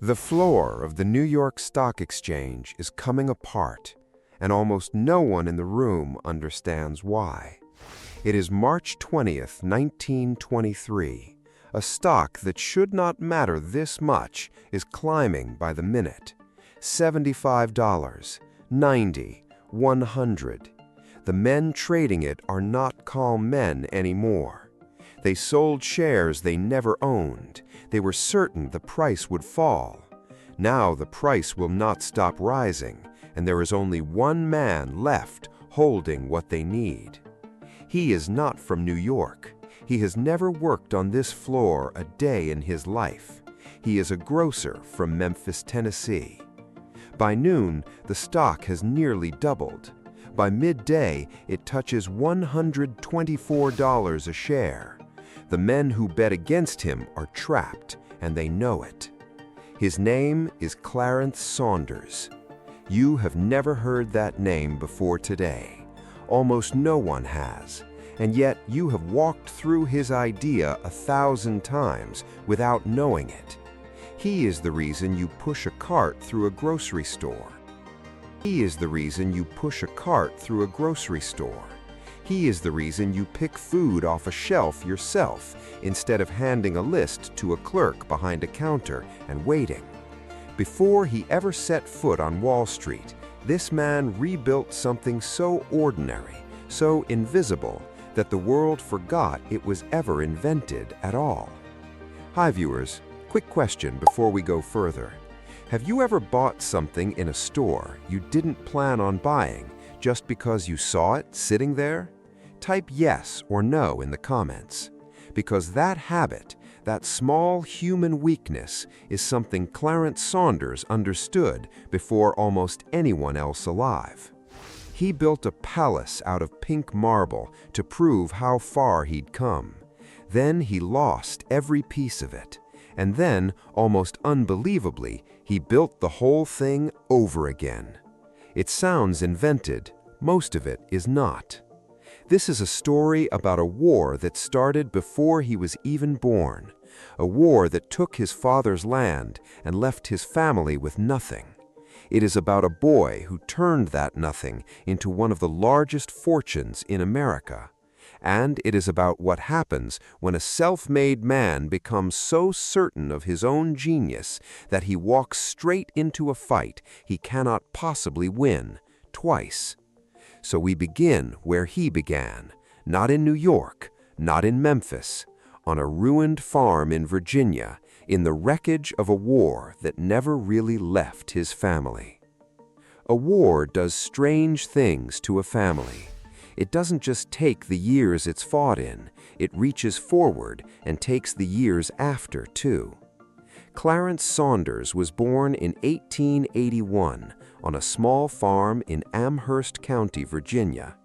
The floor of the New York Stock Exchange is coming apart, and almost no one in the room understands why. It is March 20th, 1923. A stock that should not matter this much is climbing by the minute. $75, $90, $100. The men trading it are not calm men anymore. They sold shares they never owned. They were certain the price would fall. Now the price will not stop rising, and there is only one man left holding what they need. He is not from New York. He has never worked on this floor a day in his life. He is a grocer from Memphis, Tennessee. By noon, the stock has nearly doubled. By midday, it touches $124 a share. The men who bet against him are trapped, and they know it. His name is Clarence Saunders. You have never heard that name before today. Almost no one has, and yet you have walked through his idea 1,000 times without knowing it. He is the reason you push a cart through a grocery store. He is the reason you push a cart through a grocery store. He is the reason you pick food off a shelf yourself instead of handing a list to a clerk behind a counter and waiting. Before he ever set foot on Wall Street, this man rebuilt something so ordinary, so invisible, that the world forgot it was ever invented at all. Hi viewers, quick question before we go further. Have you ever bought something in a store you didn't plan on buying just because you saw it sitting there? Type yes or no in the comments, because that habit, that small human weakness, is something Clarence Saunders understood before almost anyone else alive. He built a palace out of pink marble to prove how far he'd come. Then he lost every piece of it. And then, almost unbelievably, he built the whole thing over again. It sounds invented. Most of it is not. This is a story about a war that started before he was even born, a war that took his father's land and left his family with nothing. It is about a boy who turned that nothing into one of the largest fortunes in America. And it is about what happens when a self-made man becomes so certain of his own genius that he walks straight into a fight he cannot possibly win, twice. So we begin where he began, not in New York, not in Memphis, on a ruined farm in Virginia, in the wreckage of a war that never really left his family. A war does strange things to a family. It doesn't just take the years it's fought in, it reaches forward and takes the years after, too. Clarence Saunders was born in 1881 on a small farm in Amherst County, Virginia.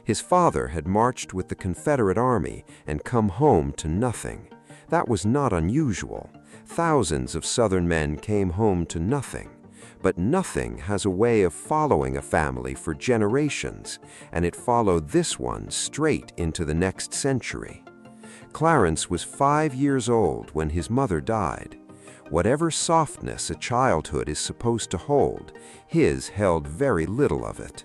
His father had marched with the Confederate Army and come home to nothing. That was not unusual. Thousands of Southern men came home to nothing. But nothing has a way of following a family for generations, and it followed this one straight into the next century. Clarence was 5 years old when his mother died. Whatever softness a childhood is supposed to hold, his held very little of it.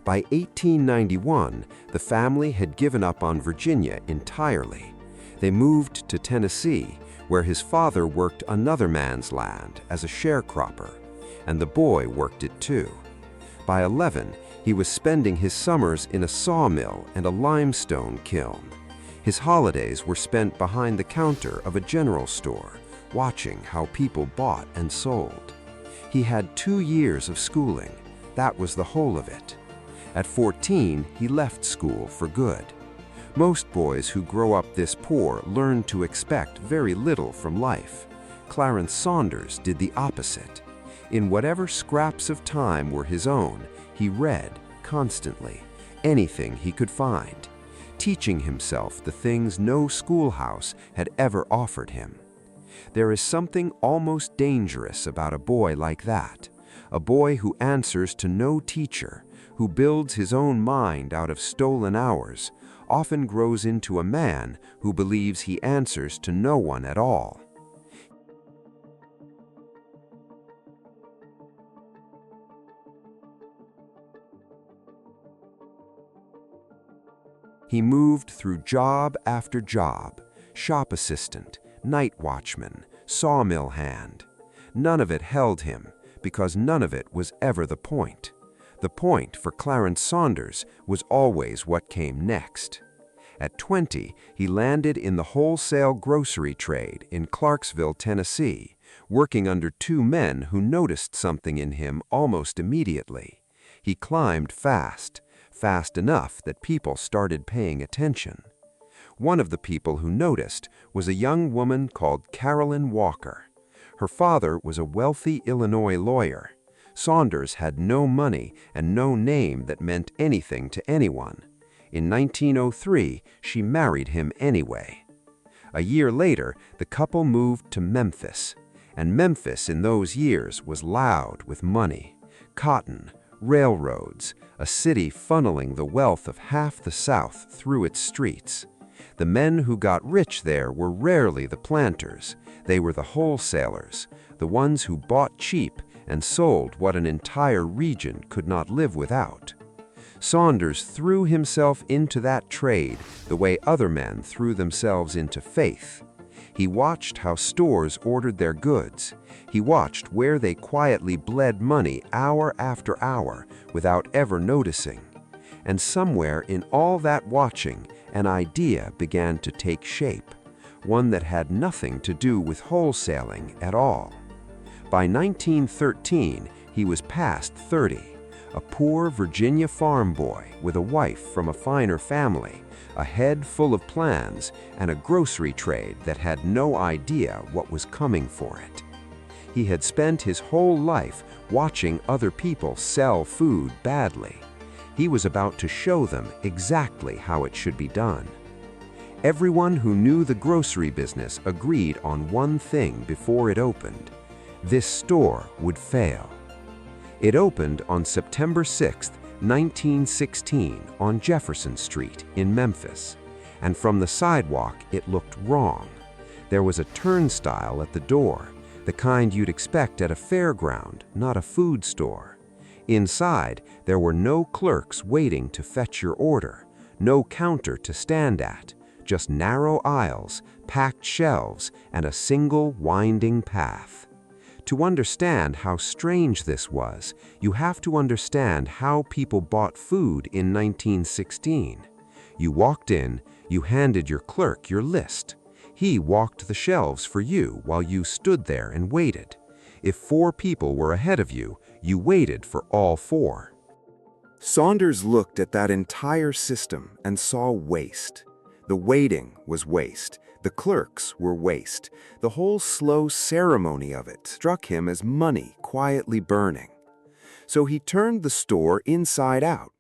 By 1891, the family had given up on Virginia entirely. They moved to Tennessee, where his father worked another man's land as a sharecropper, and the boy worked it too. By 11, he was spending his summers in a sawmill and a limestone kiln. His holidays were spent behind the counter of a general store, watching how people bought and sold. He had 2 years of schooling. That was the whole of it. At 14, he left school for good. Most boys who grow up this poor learn to expect very little from life. Clarence Saunders did the opposite. In whatever scraps of time were his own, he read constantly, anything he could find, teaching himself the things no schoolhouse had ever offered him. There is something almost dangerous about a boy like that, a boy who answers to no teacher, who builds his own mind out of stolen hours, often grows into a man who believes he answers to no one at all. He moved through job after job: shop assistant, night watchman, sawmill hand. None of it held him, because none of it was ever the point. The point for Clarence Saunders was always what came next. At 20, he landed in the wholesale grocery trade in Clarksville, Tennessee, working under two men who noticed something in him almost immediately. He climbed fast enough that people started paying attention. One of the people who noticed was a young woman called Carolyn Walker. Her father was a wealthy Illinois lawyer. Saunders had no money and no name that meant anything to anyone. In 1903, she married him anyway. A year later, the couple moved to Memphis. And Memphis in those years was loud with money, cotton, railroads, a city funneling the wealth of half the South through its streets. The men who got rich there were rarely the planters. They were the wholesalers, the ones who bought cheap and sold what an entire region could not live without. Saunders threw himself into that trade the way other men threw themselves into faith. He watched how stores ordered their goods. He watched where they quietly bled money hour after hour without ever noticing. And somewhere in all that watching, an idea began to take shape, one that had nothing to do with wholesaling at all. By 1913, he was past 30, a poor Virginia farm boy with a wife from a finer family, a head full of plans, and a grocery trade that had no idea what was coming for it. He had spent his whole life watching other people sell food badly. He was about to show them exactly how it should be done. Everyone who knew the grocery business agreed on one thing before it opened: this store would fail. It opened on September 6, 1916, on Jefferson Street in Memphis, and from the sidewalk it looked wrong. There was a turnstile at the door, the kind you'd expect at a fairground, not a food store. Inside, there were no clerks waiting to fetch your order, no counter to stand at, just narrow aisles, packed shelves, and a single winding path. To understand how strange this was, you have to understand how people bought food in 1916. You walked in, you handed your clerk your list. He walked the shelves for you while you stood there and waited. If 4 people were ahead of you, you waited for all 4. Saunders looked at that entire system and saw waste. The waiting was waste. The clerks were waste. The whole slow ceremony of it struck him as money quietly burning. So he turned the store inside out.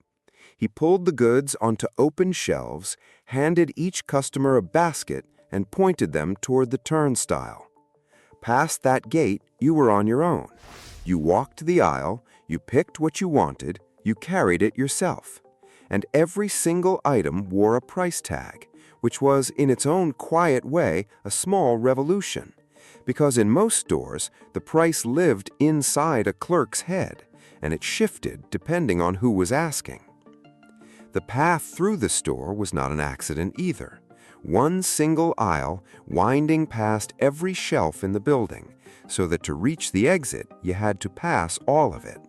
He pulled the goods onto open shelves, handed each customer a basket, and pointed them toward the turnstile. Past that gate, you were on your own. You walked the aisle, you picked what you wanted, you carried it yourself. And every single item wore a price tag, which was, in its own quiet way, a small revolution. Because in most stores, the price lived inside a clerk's head, and it shifted depending on who was asking. The path through the store was not an accident either. One single aisle winding past every shelf in the building, so that to reach the exit, you had to pass all of it.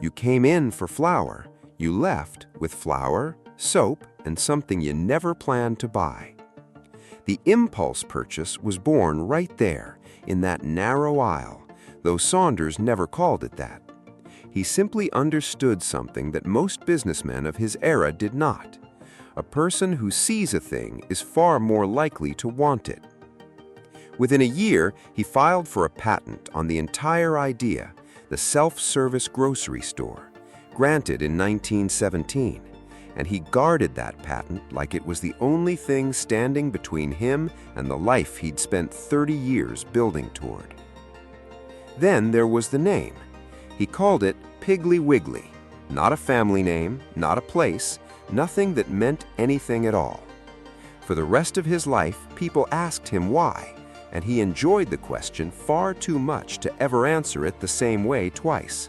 You came in for flour, you left with flour, soap, and something you never planned to buy. The impulse purchase was born right there, in that narrow aisle, though Saunders never called it that. He simply understood something that most businessmen of his era did not. A person who sees a thing is far more likely to want it. Within a year, he filed for a patent on the entire idea, the self-service grocery store, granted in 1917, and he guarded that patent like it was the only thing standing between him and the life he'd spent 30 years building toward. Then there was the name. He called it Piggly Wiggly, not a family name, not a place, nothing that meant anything at all. For the rest of his life, people asked him why, and he enjoyed the question far too much to ever answer it the same way twice.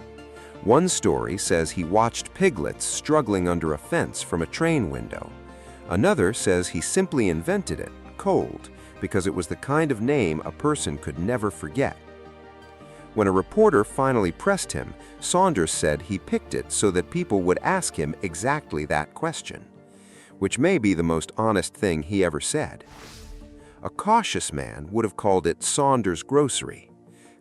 One story says he watched piglets struggling under a fence from a train window. Another says he simply invented it, cold, because it was the kind of name a person could never forget. When a reporter finally pressed him, Saunders said he picked it so that people would ask him exactly that question, which may be the most honest thing he ever said. A cautious man would have called it Saunders' Grocery.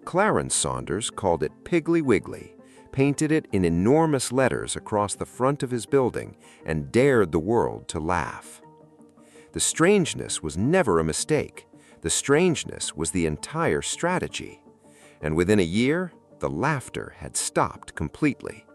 Clarence Saunders called it Piggly Wiggly, painted it in enormous letters across the front of his building, and dared the world to laugh. The strangeness was never a mistake. The strangeness was the entire strategy. And within a year, the laughter had stopped completely.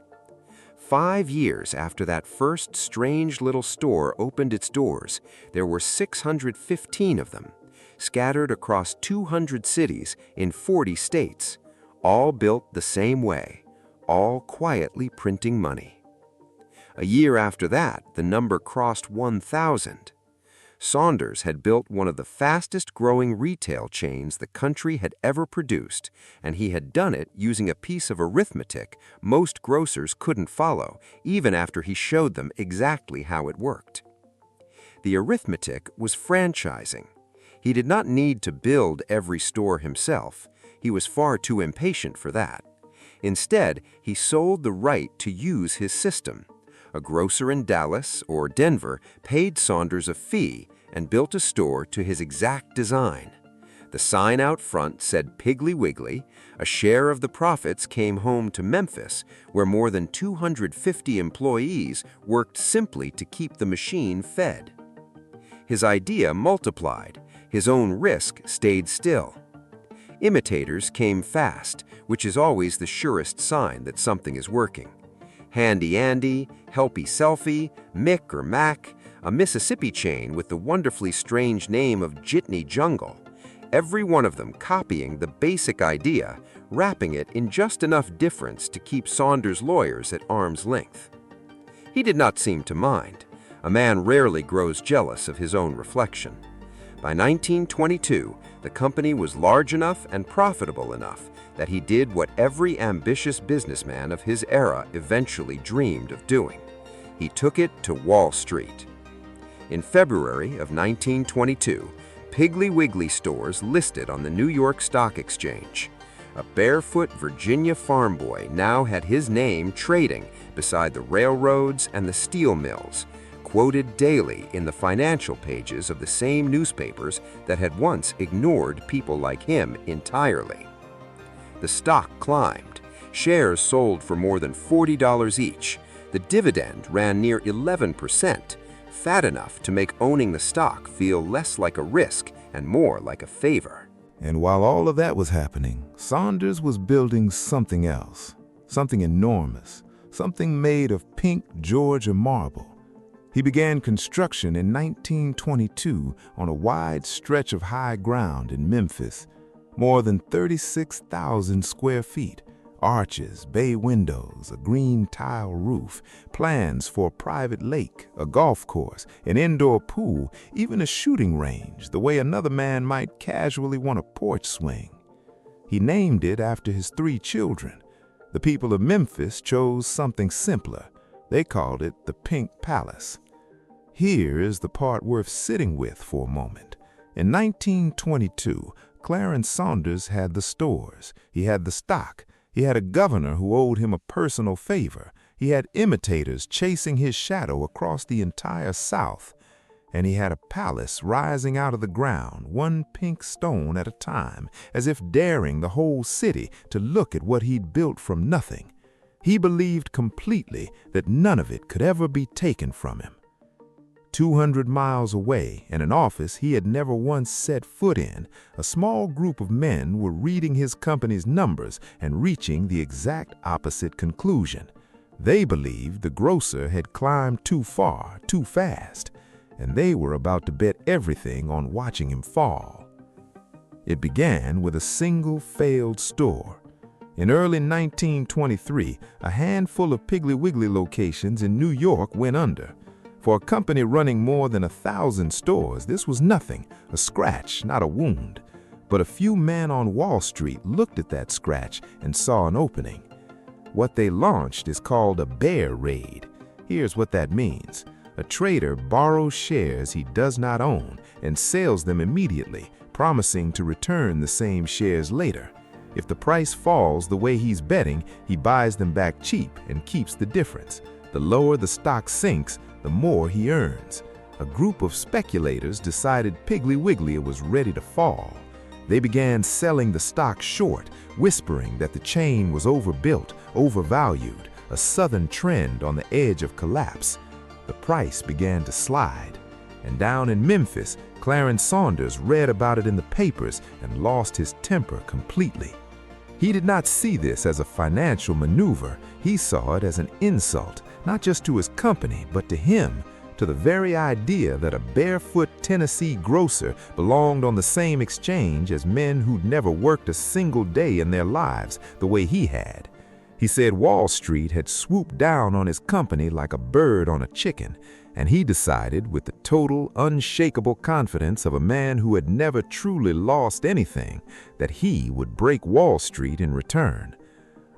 5 years after that first strange little store opened its doors, there were 615 of them, scattered across 200 cities in 40 states, all built the same way, all quietly printing money. A year after that, the number crossed 1,000. Saunders had built one of the fastest-growing retail chains the country had ever produced, and he had done it using a piece of arithmetic most grocers couldn't follow, even after he showed them exactly how it worked. The arithmetic was franchising. He did not need to build every store himself. He was far too impatient for that. Instead, he sold the right to use his system. A grocer in Dallas or Denver paid Saunders a fee and built a store to his exact design. The sign out front said Piggly Wiggly. A share of the profits came home to Memphis, where more than 250 employees worked simply to keep the machine fed. His idea multiplied. His own risk stayed still. Imitators came fast, which is always the surest sign that something is working. Handy Andy, Helpy Selfie, Mick or Mac, a Mississippi chain with the wonderfully strange name of Jitney Jungle. Every one of them copying the basic idea, wrapping it in just enough difference to keep Saunders' lawyers at arm's length. He did not seem to mind. A man rarely grows jealous of his own reflection. By 1922, the company was large enough and profitable enough that he did what every ambitious businessman of his era eventually dreamed of doing. He took it to Wall Street. In February of 1922, Piggly Wiggly stores listed on the New York Stock Exchange. A barefoot Virginia farm boy now had his name trading beside the railroads and the steel mills, quoted daily in the financial pages of the same newspapers that had once ignored people like him entirely. The stock climbed. Shares sold for more than $40 each. The dividend ran near 11%, fat enough to make owning the stock feel less like a risk and more like a favor. And while all of that was happening, Saunders was building something else, something enormous, something made of pink Georgia marble. He began construction in 1922 on a wide stretch of high ground in Memphis, more than 36,000 square feet, arches, bay windows, a green tile roof, plans for a private lake, a golf course, an indoor pool, even a shooting range, the way another man might casually want a porch swing. He named it after his 3 children. The people of Memphis chose something simpler. They called it the Pink Palace. Here is the part worth sitting with for a moment. In 1922, Clarence Saunders had the stores. He had the stock. He had a governor who owed him a personal favor. He had imitators chasing his shadow across the entire South. And he had a palace rising out of the ground, one pink stone at a time, as if daring the whole city to look at what he'd built from nothing. He believed completely that none of it could ever be taken from him. 200 miles away, in an office he had never once set foot in, a small group of men were reading his company's numbers and reaching the exact opposite conclusion. They believed the grocer had climbed too far, too fast, and they were about to bet everything on watching him fall. It began with a single failed store. In early 1923, a handful of Piggly Wiggly locations in New York went under. For a company running more than 1,000 stores, this was nothing, a scratch, not a wound. But a few men on Wall Street looked at that scratch and saw an opening. What they launched is called a bear raid. Here's what that means. A trader borrows shares he does not own and sells them immediately, promising to return the same shares later. If the price falls the way he's betting, he buys them back cheap and keeps the difference. The lower the stock sinks, the more he earns. A group of speculators decided Piggly Wiggly was ready to fall. They began selling the stock short, whispering that the chain was overbuilt, overvalued, a southern trend on the edge of collapse. The price began to slide. And down in Memphis, Clarence Saunders read about it in the papers and lost his temper completely. He did not see this as a financial maneuver. He saw it as an insult, not just to his company, but to him, to the very idea that a barefoot Tennessee grocer belonged on the same exchange as men who'd never worked a single day in their lives the way he had. He said Wall Street had swooped down on his company like a bird on a chicken, and he decided, with the total, unshakable confidence of a man who had never truly lost anything, that he would break Wall Street in return.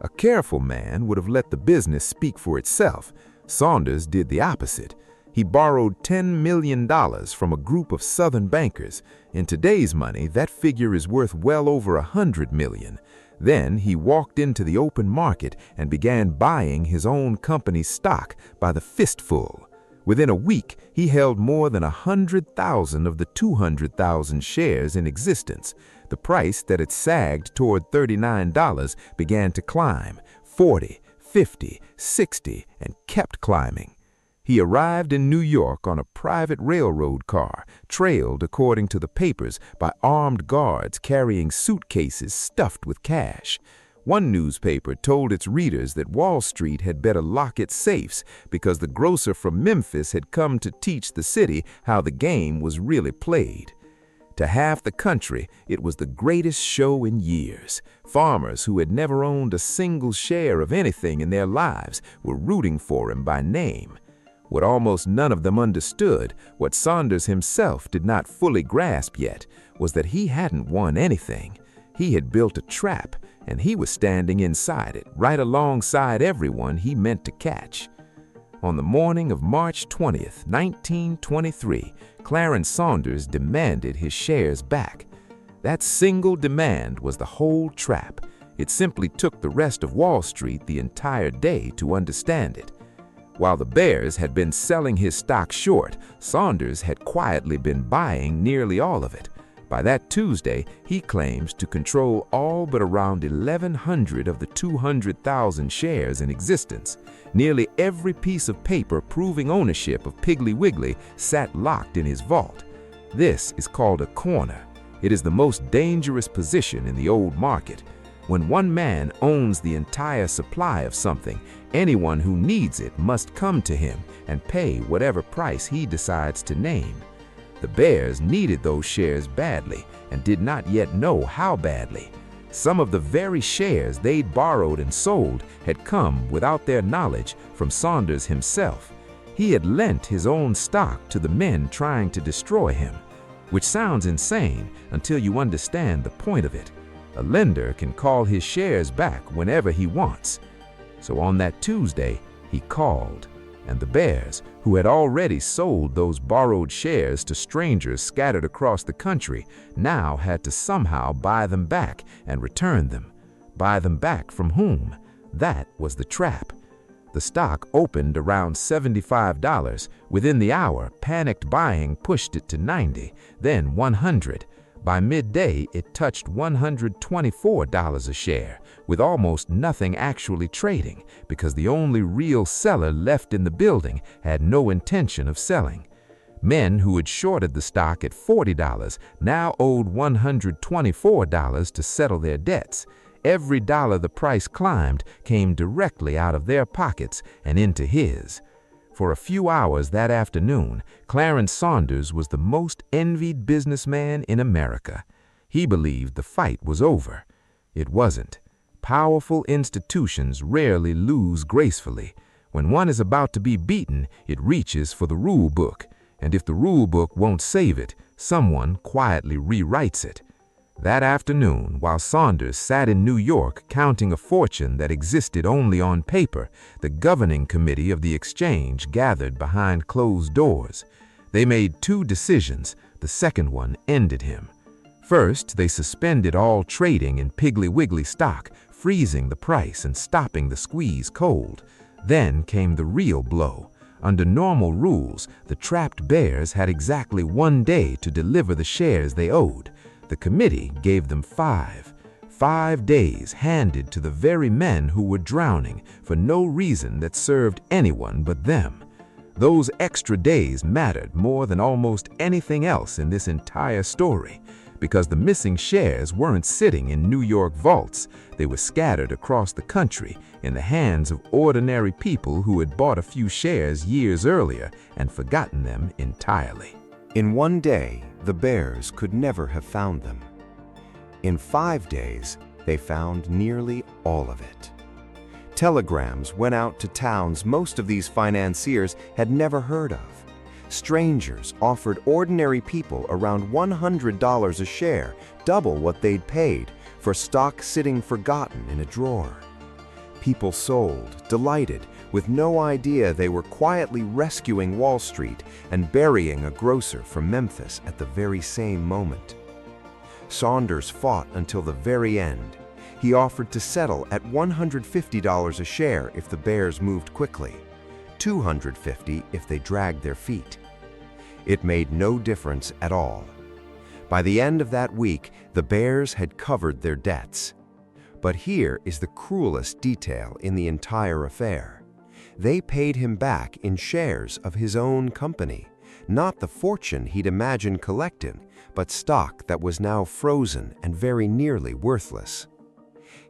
A careful man would have let the business speak for itself. Saunders did the opposite. He borrowed $10 million from a group of Southern bankers. In today's money, that figure is worth well over $100 million. Then he walked into the open market and began buying his own company's stock by the fistful. Within a week, he held more than 100,000 of the 200,000 shares in existence. The price that had sagged toward $39 began to climb, 40, 50, 60, and kept climbing. He arrived in New York on a private railroad car, trailed, according to the papers, by armed guards carrying suitcases stuffed with cash. One newspaper told its readers that Wall Street had better lock its safes because the grocer from Memphis had come to teach the city how the game was really played. To half the country, it was the greatest show in years. Farmers who had never owned a single share of anything in their lives were rooting for him by name. What almost none of them understood, what Saunders himself did not fully grasp yet, was that he hadn't won anything. He had built a trap, and he was standing inside it, right alongside everyone he meant to catch. On the morning of March 20th, 1923, Clarence Saunders demanded his shares back. That single demand was the whole trap. It simply took the rest of Wall Street the entire day to understand it. While the bears had been selling his stock short, Saunders had quietly been buying nearly all of it. By that Tuesday, he claims to control all but around 1,100 of the 200,000 shares in existence. Nearly every piece of paper proving ownership of Piggly Wiggly sat locked in his vault. This is called a corner. It is the most dangerous position in the old market. When one man owns the entire supply of something, anyone who needs it must come to him and pay whatever price he decides to name. The bears needed those shares badly and did not yet know how badly. Some of the very shares they'd borrowed and sold had come, without their knowledge, from Saunders himself. He had lent his own stock to the men trying to destroy him, which sounds insane until you understand the point of it. A lender can call his shares back whenever he wants. So on that Tuesday, he called, and the bears, who had already sold those borrowed shares to strangers scattered across the country, now had to somehow buy them back and return them. Buy them back from whom? That was the trap. The stock opened around $75. Within the hour, panicked buying pushed it to $90, then $100. By midday, it touched $124 a share, with almost nothing actually trading, because the only real seller left in the building had no intention of selling. Men who had shorted the stock at $40 now owed $124 to settle their debts. Every dollar the price climbed came directly out of their pockets and into his. For a few hours that afternoon, Clarence Saunders was the most envied businessman in America. He believed the fight was over. It wasn't. Powerful institutions rarely lose gracefully. When one is about to be beaten, it reaches for the rule book, and if the rule book won't save it, someone quietly rewrites it. That afternoon, while Saunders sat in New York counting a fortune that existed only on paper, the governing committee of the exchange gathered behind closed doors. They made two decisions. The second one ended him. First, they suspended all trading in Piggly Wiggly stock, freezing the price and stopping the squeeze cold. Then came the real blow. Under normal rules, the trapped bears had exactly 1 day to deliver the shares they owed. The committee gave them 5. 5 days handed to the very men who were drowning for no reason that served anyone but them. Those extra days mattered more than almost anything else in this entire story, because the missing shares weren't sitting in New York vaults. They were scattered across the country in the hands of ordinary people who had bought a few shares years earlier and forgotten them entirely. In 1 day, the bears could never have found them. In 5 days, they found nearly all of it. Telegrams went out to towns most of these financiers had never heard of. Strangers offered ordinary people around $100 a share, double what they'd paid, for stock sitting forgotten in a drawer. People sold, delighted, with no idea they were quietly rescuing Wall Street and burying a grocer from Memphis at the very same moment. Saunders fought until the very end. He offered to settle at $150 a share if the bears moved quickly, $250 if they dragged their feet. It made no difference at all. By the end of that week, the bears had covered their debts. But here is the cruelest detail in the entire affair. They paid him back in shares of his own company, not the fortune he'd imagined collecting, but stock that was now frozen and very nearly worthless.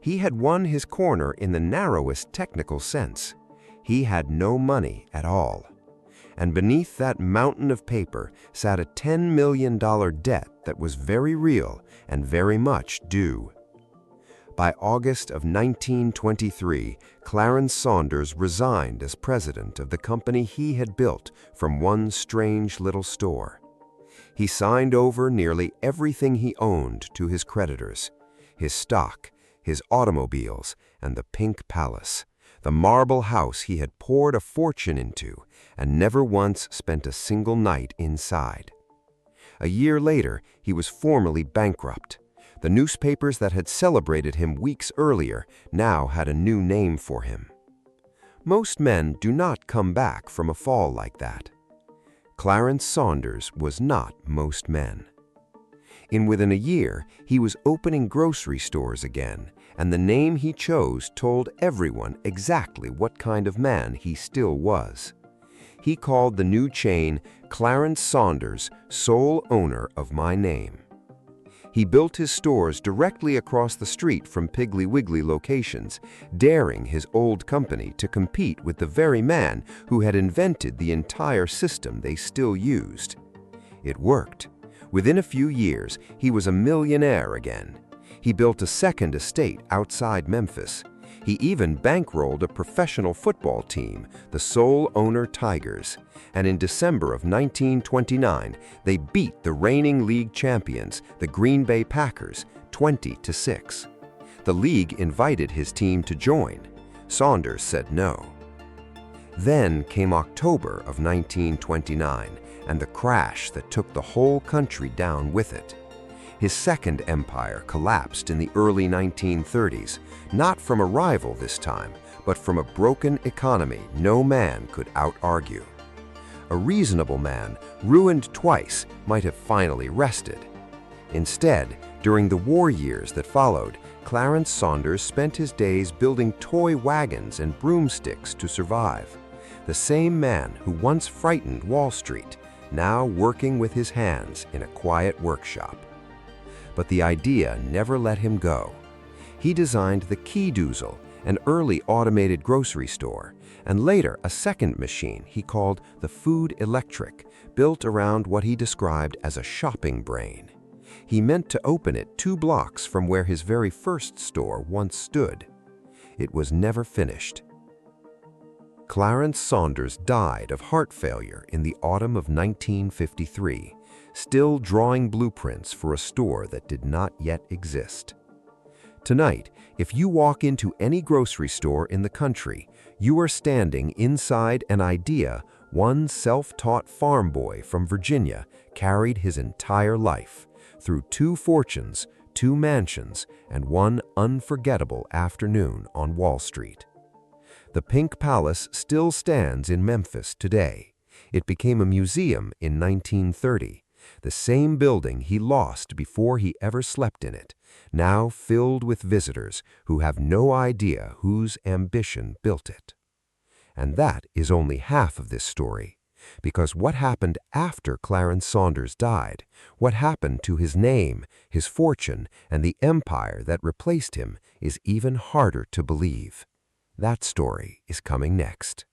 He had won his corner in the narrowest technical sense. He had no money at all. And beneath that mountain of paper sat a $10 million debt that was very real and very much due. By August of 1923, Clarence Saunders resigned as president of the company he had built from one strange little store. He signed over nearly everything he owned to his creditors: his stock, his automobiles, and the Pink Palace, the marble house he had poured a fortune into and never once spent a single night inside. A year later, he was formally bankrupt. The newspapers that had celebrated him weeks earlier now had a new name for him. Most men do not come back from a fall like that. Clarence Saunders was not most men. Within a year, he was opening grocery stores again, and the name he chose told everyone exactly what kind of man he still was. He called the new chain Clarence Saunders, sole owner of my name. He built his stores directly across the street from Piggly Wiggly locations, daring his old company to compete with the very man who had invented the entire system they still used. It worked. Within a few years, he was a millionaire again. He built a second estate outside Memphis. He even bankrolled a professional football team, the sole owner Tigers, and in December of 1929, they beat the reigning league champions, the Green Bay Packers, 20-6. The league invited his team to join. Saunders said no. Then came October of 1929, and the crash that took the whole country down with it. His second empire collapsed in the early 1930s, not from a rival this time, but from a broken economy no man could out-argue. A reasonable man, ruined twice, might have finally rested. Instead, during the war years that followed, Clarence Saunders spent his days building toy wagons and broomsticks to survive. The same man who once frightened Wall Street, now working with his hands in a quiet workshop. But the idea never let him go. He designed the Key-Doozle, an early automated grocery store, and later a second machine he called the Food Electric, built around what he described as a shopping brain. He meant to open it 2 blocks from where his very first store once stood. It was never finished. Clarence Saunders died of heart failure in the autumn of 1953, still drawing blueprints for a store that did not yet exist. Tonight, if you walk into any grocery store in the country, you are standing inside an idea one self-taught farm boy from Virginia carried his entire life through 2 fortunes, 2 mansions, and 1 unforgettable afternoon on Wall Street. The Pink Palace still stands in Memphis today. It became a museum in 1930, the same building he lost before he ever slept in it, now filled with visitors who have no idea whose ambition built it. And that is only half of this story, because what happened after Clarence Saunders died, what happened to his name, his fortune, and the empire that replaced him is even harder to believe. That story is coming next.